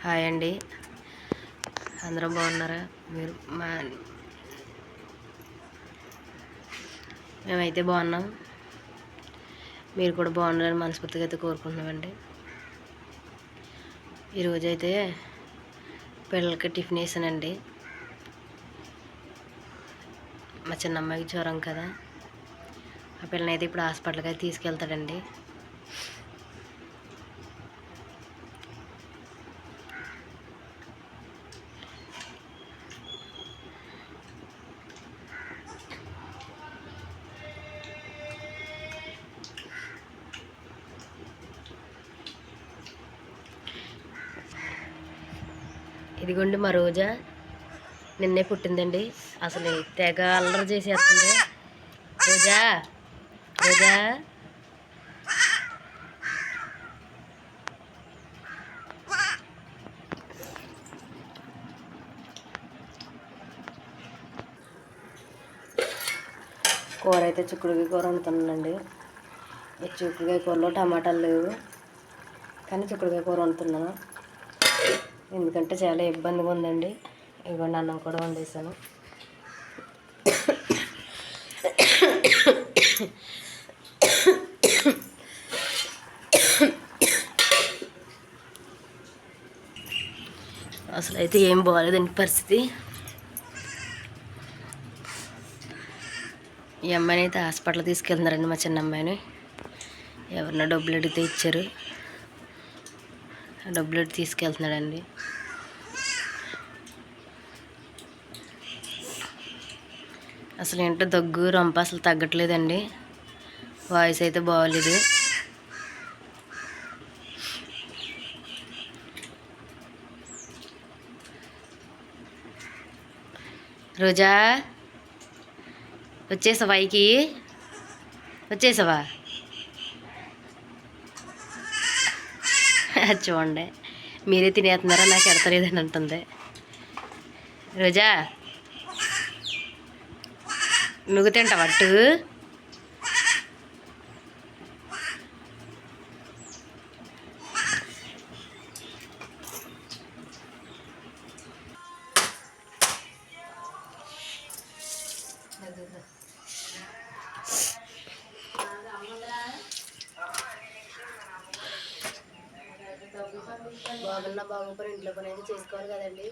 Hi అండి, అందరం బాగున్నారా? మీరు మేమైతే బాగున్నాం. మీరు కూడా బాగున్నారని మనస్ఫూర్తిగా అయితే కోరుకుంటున్నామండి. ఈరోజైతే పిల్లలకి టిఫిన్ వేసానండి. మా చిన్న అమ్మాయికి జ్వరం కదా, ఆ పిల్లని అయితే ఇప్పుడు హాస్పిటల్కి అయితే తీసుకెళ్తాడండి. ఇదిగోండి మా రోజా నిన్నే పుట్టిందండి. అసలు తెగ అల్లరి చేసేస్తుంది. రోజా రోజా కూర అయితే చిక్కుడుకాయ కూర వండుతున్నానండి. ఈ చిక్కుడుకాయ కూరలో టమాటాలు లేవు, కానీ చిక్కుడుకాయ కూర వండుతున్నాను. ఎందుకంటే చాలా ఇబ్బందిగా ఉందండి. ఇవ్వండి, అన్నం కూడా వండేసాను. అసలు అయితే ఏం బాగాలేదండి పరిస్థితి. ఈ అమ్మాయిని అయితే హాస్పిటల్ తీసుకెళ్తున్నారండి, మా చిన్న అమ్మాయిని. ఎవరన్నా డబ్బులు అడిగితే ఇచ్చారు, డబ్బులు అడిగి తీసుకెళ్తున్నాడండి. అసలు ఏంటో దగ్గు రొంప అసలు తగ్గట్లేదండి. వాయిస్ అయితే బాగోలేదు. రోజా వచ్చేసావా? పైకి వచ్చేసావా? చూడండి, మీరే తినేస్తున్నారా, నాకు ఎడతలేదని అంటుంది. రోజా నువ్వు తింటావట్టు? బాగున్నా బాగుపడి ఇంట్లో పని అయితే చేసుకోవాలి కదండి.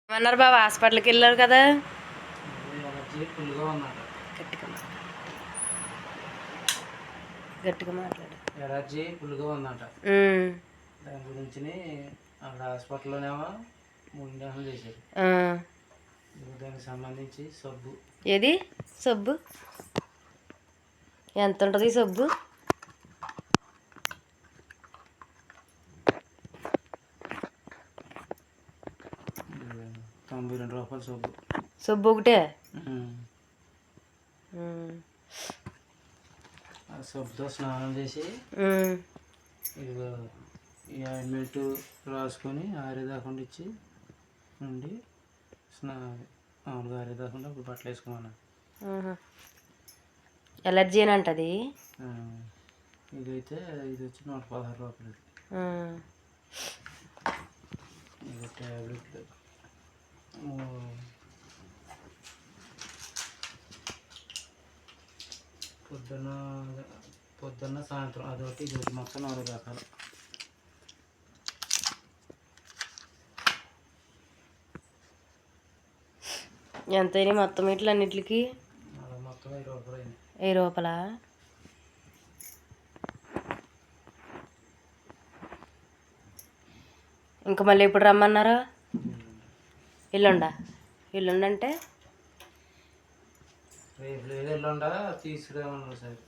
ఏమన్నారు బాబా? హాస్పిటల్కి వెళ్ళారు కదా. గట్టిగా మాట్లాడు. ఎలర్జీ ఫుల్గా ఉందంట. దాని గురించి అక్కడ హాస్పిటల్లోనేమో 3 ఇంజక్షన్లు చేశారు. దానికి సంబంధించి సబ్బు. ఏది సబ్బు? ఎంత ఉంటుంది సబ్బు? 92 రూపాయలు సబ్బు. సబ్బు ఒకటే? ఆ సబ్బుతో స్నానం చేసి ఇదిగో ఈ ఆయింట్మెంట్ రాసుకొని ఆరేదాకుండా ఇచ్చి ఉండి మామూలుగా ఆరేదాకుండా ఇప్పుడు బట్టలు వేసుకోమన్నా. ఎలర్జీ అని అంటది. ఇదైతే ఇది వచ్చి 116 రూపాయలు. ఇది ట్యాబ్లెట్లు పొద్దున్న సాయంత్రం అదొకటి ఇది మొత్తం 4 రకాలు. ఎంత అయినాయి మొత్తం ఇట్లా అన్నిటికి? మొత్తం 1000 రూపాయలు అయినాయి. 1000 రూపాయలా? ఇంకా మళ్ళీ ఎప్పుడు రమ్మన్నారా? ఎల్లుండా? ఎల్లుండంటే రేపు లేదు, ఎల్లుండా తీసుకురామన్నారు సార్.